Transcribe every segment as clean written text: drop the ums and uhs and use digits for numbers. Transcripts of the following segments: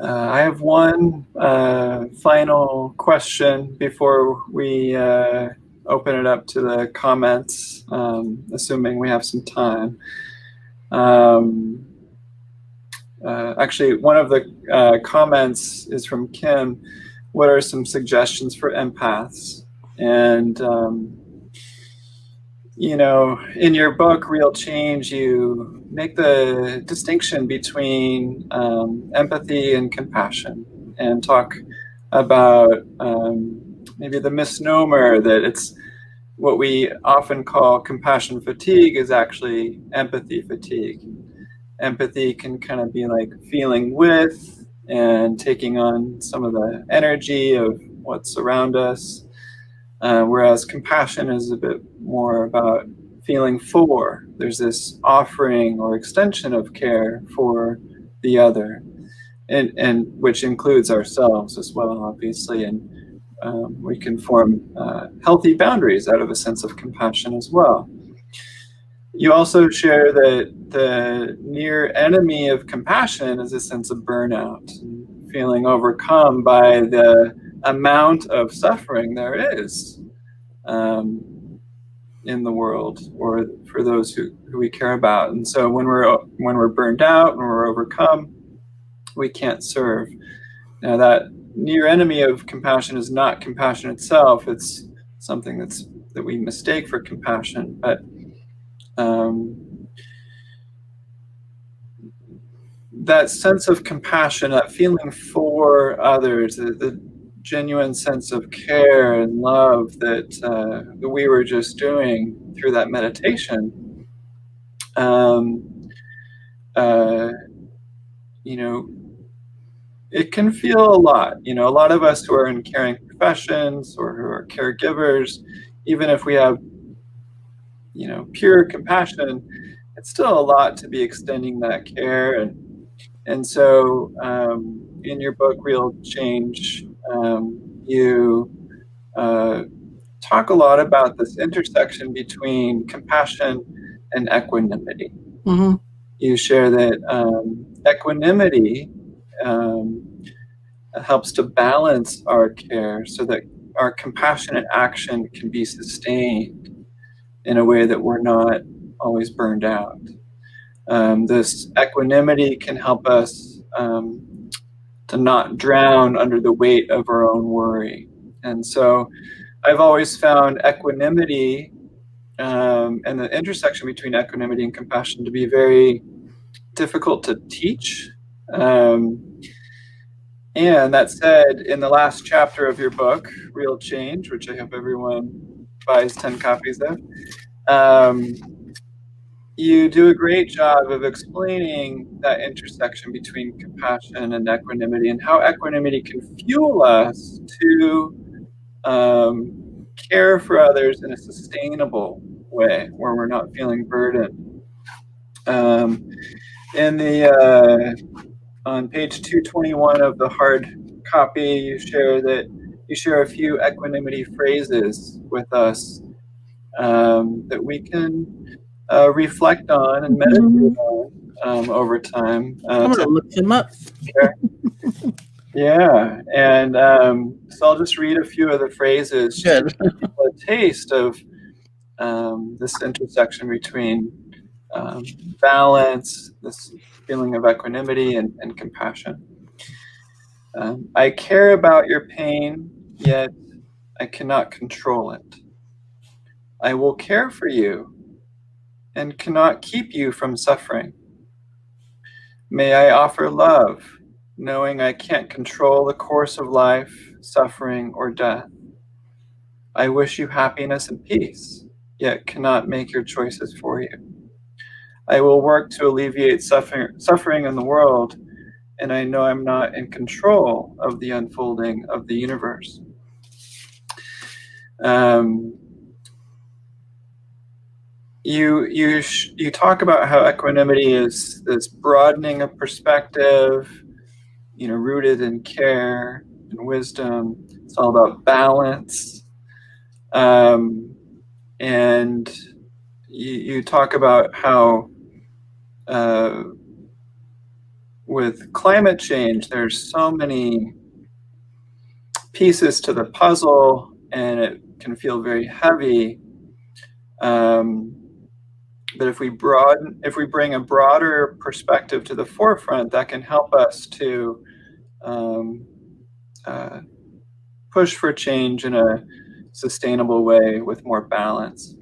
I have one final question before we open it up to the comments, assuming we have some time. Actually, one of the comments is from Kim. What are some suggestions for empaths? And in your book, Real Change, you make the distinction between empathy and compassion, and talk about maybe the misnomer that it's what we often call compassion fatigue is actually empathy fatigue. Empathy can kind of be like feeling with and taking on some of the energy of what's around us. Whereas compassion is a bit more about feeling for. There's this offering or extension of care for the other, and which includes ourselves as well, obviously. And we can form healthy boundaries out of a sense of compassion as well. You also share that the near enemy of compassion is a sense of burnout, feeling overcome by the amount of suffering there is in the world, or for those who we care about. And so when we're burned out, when we're overcome, we can't serve. Now, that near enemy of compassion is not compassion itself. It's something that we mistake for compassion. But that sense of compassion, that feeling for others, the genuine sense of care and love that we were just doing through that meditation, it can feel a lot. A lot of us who are in caring professions or who are caregivers, even if we have, pure compassion, it's still a lot to be extending that care. And so in your book, Real Change, you talk a lot about this intersection between compassion and equanimity. Mm-hmm. You share that equanimity helps to balance our care so that our compassionate action can be sustained in a way that we're not always burned out. This equanimity can help us to not drown under the weight of our own worry. And so I've always found equanimity and the intersection between equanimity and compassion to be very difficult to teach. And that said, in the last chapter of your book, Real Change, which I hope everyone buys 10 copies of, you do a great job of explaining that intersection between compassion and equanimity, and how equanimity can fuel us to care for others in a sustainable way, where we're not feeling burdened. On page 221 of the hard copy, you share a few equanimity phrases with us that we can reflect on and meditate on over time. I'm going to look them up. Yeah, and so I'll just read a few of the phrases to give people a taste of this intersection between balance, this feeling of equanimity, and compassion. I care about your pain, yet I cannot control it. I will care for you and cannot keep you from suffering. May I offer love, knowing I can't control the course of life, suffering, or death. I wish you happiness and peace, yet cannot make your choices for you. I will work to alleviate suffering in the world, and I know I'm not in control of the unfolding of the universe. You talk about how equanimity is this broadening of perspective, rooted in care and wisdom. It's all about balance. And you talk about how with climate change, there's so many pieces to the puzzle, and it can feel very heavy. But if we bring a broader perspective to the forefront, that can help us to push for change in a sustainable way with more balance.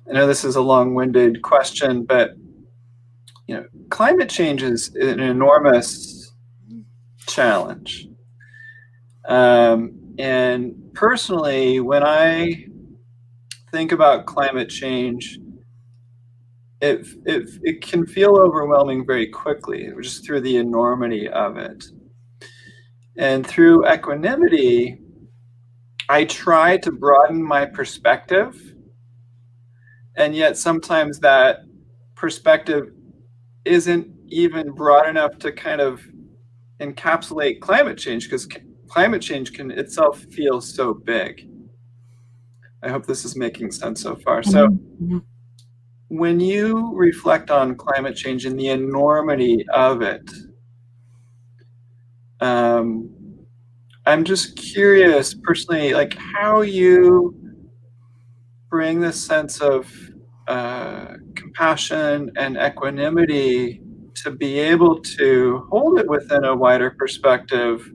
I know this is a long-winded question, but climate change is an enormous challenge. And personally, when I think about climate change, it can feel overwhelming very quickly, just through the enormity of it. And through equanimity, I try to broaden my perspective, and yet sometimes that perspective isn't even broad enough to kind of encapsulate climate change, because climate change can itself feel so big. I hope this is making sense so far. So when you reflect on climate change and the enormity of it, I'm just curious personally, like how you bring this sense of compassion and equanimity to be able to hold it within a wider perspective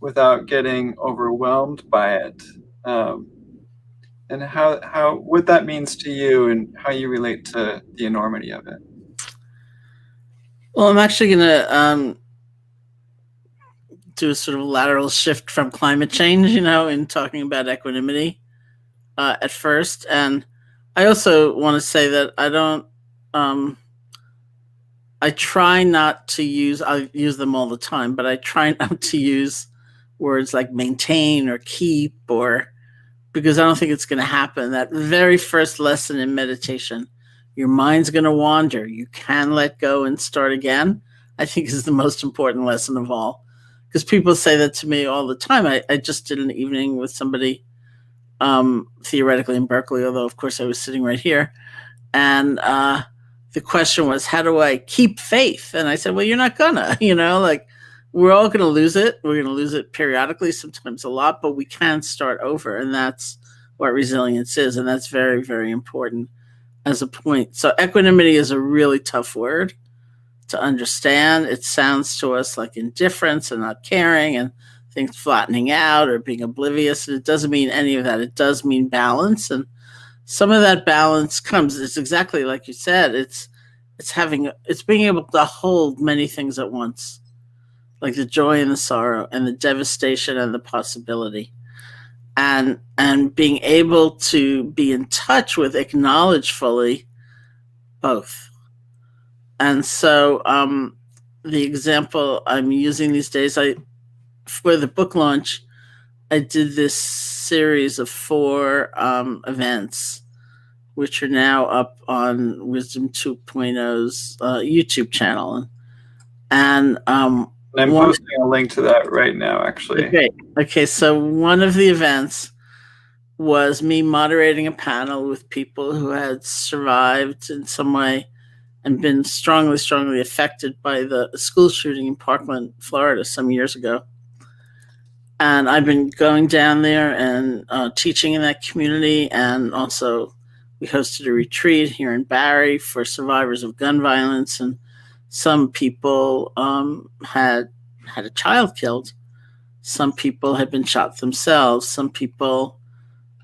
without getting overwhelmed by it, and how what that means to you and how you relate to the enormity of it. Well, I'm actually going to do a sort of lateral shift from climate change, in talking about equanimity at first. And I also want to say that I try not to I use them all the time, but I try not to use words like maintain or keep, because I don't think it's going to happen. That very first lesson in meditation, your mind's going to wander. You can let go and start again, I think is the most important lesson of all. Because people say that to me all the time. I just did an evening with somebody, theoretically in Berkeley, although of course I was sitting right here. And the question was, how do I keep faith? And I said, well, you're not gonna, we're all going to lose it. We're going to lose it periodically, sometimes a lot, but we can start over. And that's what resilience is. And that's very, very important as a point. So equanimity is a really tough word to understand. It sounds to us like indifference and not caring and things flattening out or being oblivious. And it doesn't mean any of that. It does mean balance. And some of that balance comes, it's exactly like you said, it's being able to hold many things at once, like the joy and the sorrow and the devastation and the possibility, and being able to be in touch with, acknowledge fully both. And so the example I'm using these days, for the book launch, I did this series of 4 events, which are now up on Wisdom 2.0's YouTube channel. And I'm posting a link to that right now, actually. Okay. So one of the events was me moderating a panel with people who had survived in some way and been strongly, strongly affected by the school shooting in Parkland, Florida, some years ago. And I've been going down there and teaching in that community. And also we hosted a retreat here in Barrie for survivors of gun violence. And some people had a child killed. Some people had been shot themselves. Some people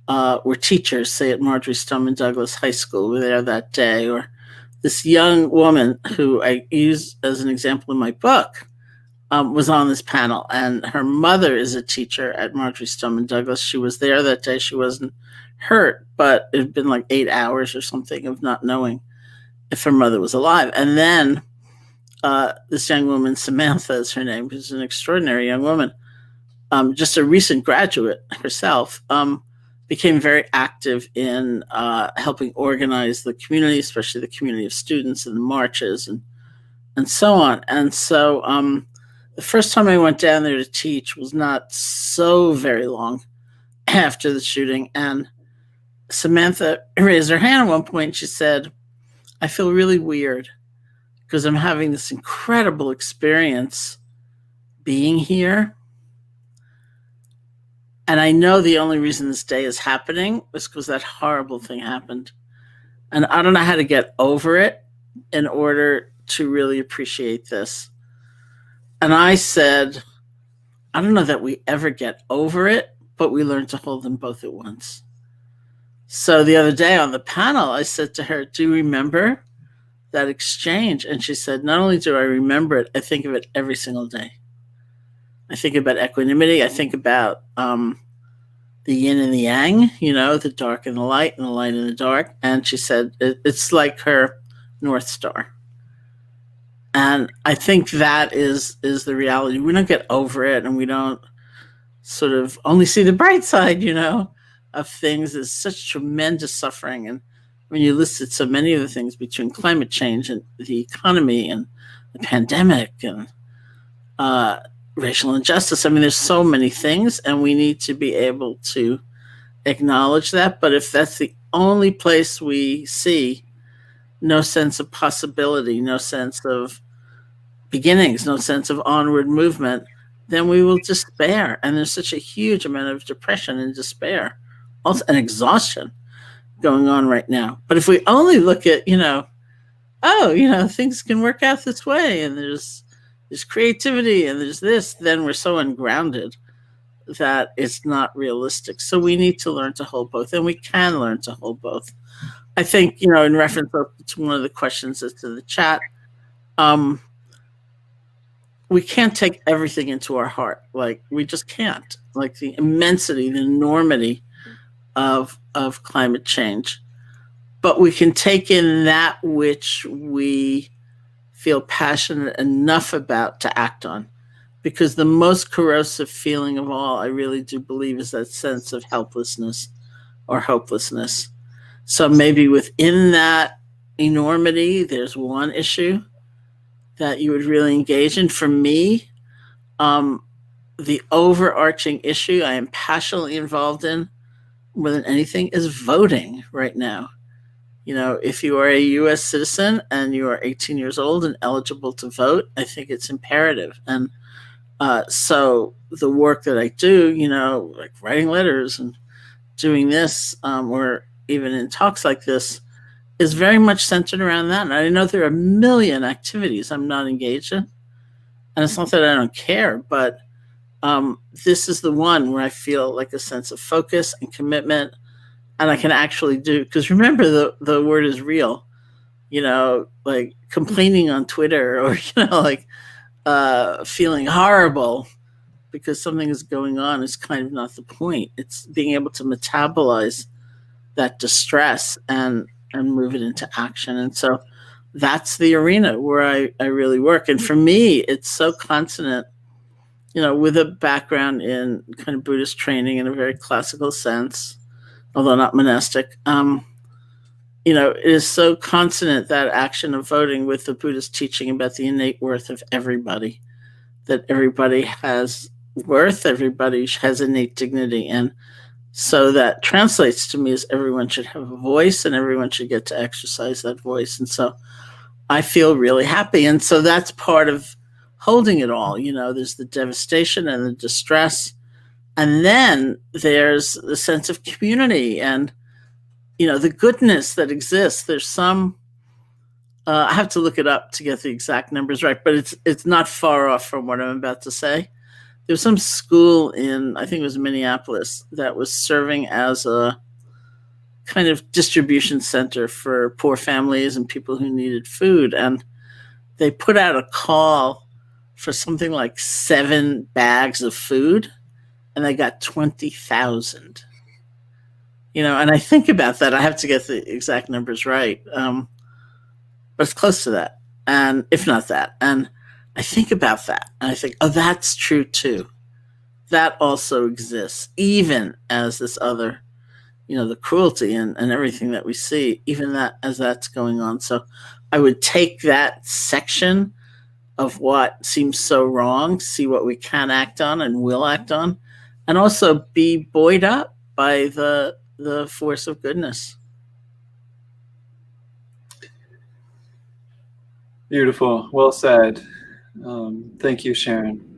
were teachers, say at Marjorie Stoneman Douglas High School, were there that day. Or this young woman who I use as an example in my book was on this panel, and her mother is a teacher at Marjorie Stoneman Douglas. She was there that day. She wasn't hurt, but it had been like 8 hours or something of not knowing if her mother was alive. And then this young woman, Samantha is her name, who's an extraordinary young woman, just a recent graduate herself, became very active in helping organize the community, especially the community of students and the marches and so on. And so the first time I went down there to teach was not so very long after the shooting. And Samantha raised her hand at one point. She said, I feel really weird because I'm having this incredible experience being here. And I know the only reason this day is happening is because that horrible thing happened. And I don't know how to get over it in order to really appreciate this. And I said, I don't know that we ever get over it, but we learn to hold them both at once. So the other day on the panel, I said to her, do you remember that exchange? And she said, not only do I remember it, I think of it every single day. I think about equanimity. I think about the yin and the yang, the dark and the light and the dark. And she said, it's like her North Star. And I think that is the reality. We don't get over it, and we don't sort of only see the bright side, of things. There's such tremendous suffering. And when you listed so many of the things between climate change and the economy and the pandemic and racial injustice, I mean, there's so many things, and we need to be able to acknowledge that. But if that's the only place we see, no sense of possibility, no sense of beginnings, no sense of onward movement, then we will despair. And there's such a huge amount of depression and despair, also an exhaustion going on right now. But if we only look at, things can work out this way, and there's creativity and there's this, then we're so ungrounded that it's not realistic. So we need to learn to hold both, and we can learn to hold both. I think, in reference to one of the questions that's in the chat, we can't take everything into our heart. Like, we just can't. Like, the immensity, the enormity of climate change. But we can take in that which we feel passionate enough about to act on. Because the most corrosive feeling of all, I really do believe, is that sense of helplessness or hopelessness. So maybe within that enormity, there's one issue that you would really engage in. For me, the overarching issue I am passionately involved in more than anything is voting right now. If you are a U.S. citizen and you are 18 years old and eligible to vote, I think it's imperative. And so the work that I do, like writing letters and doing this, or even in talks like this, is very much centered around that. And I know there are a million activities I'm not engaged in. And it's not that I don't care, but this is the one where I feel like a sense of focus and commitment, and I can actually do. Because remember, the word is real. Like complaining on Twitter, or feeling horrible because something is going on is kind of not the point. It's being able to metabolize that distress and move it into action. And so that's the arena where I really work. And for me, it's so consonant, with a background in kind of Buddhist training in a very classical sense, although not monastic. It is so consonant, that action of voting, with the Buddhist teaching about the innate worth of everybody, that everybody has worth, everybody has innate dignity. And so that translates to me as everyone should have a voice, and everyone should get to exercise that voice. And so I feel really happy. And so that's part of holding it all. There's the devastation and the distress. And then there's the sense of community and, the goodness that exists. There's some, I have to look it up to get the exact numbers right, but it's not far off from what I'm about to say. There was some school in, I think it was Minneapolis, that was serving as a kind of distribution center for poor families and people who needed food. And they put out a call for something like 7 bags of food, and they got 20,000. And I think about that. I have to get the exact numbers right, but it's close to that, and if not that. And I think about that, and I think, oh, that's true too. That also exists, even as this other, the cruelty and everything that we see, even that as that's going on. So I would take that section of what seems so wrong, see what we can act on and will act on, and also be buoyed up by the force of goodness. Beautiful. Well said. Thank you, Sharon.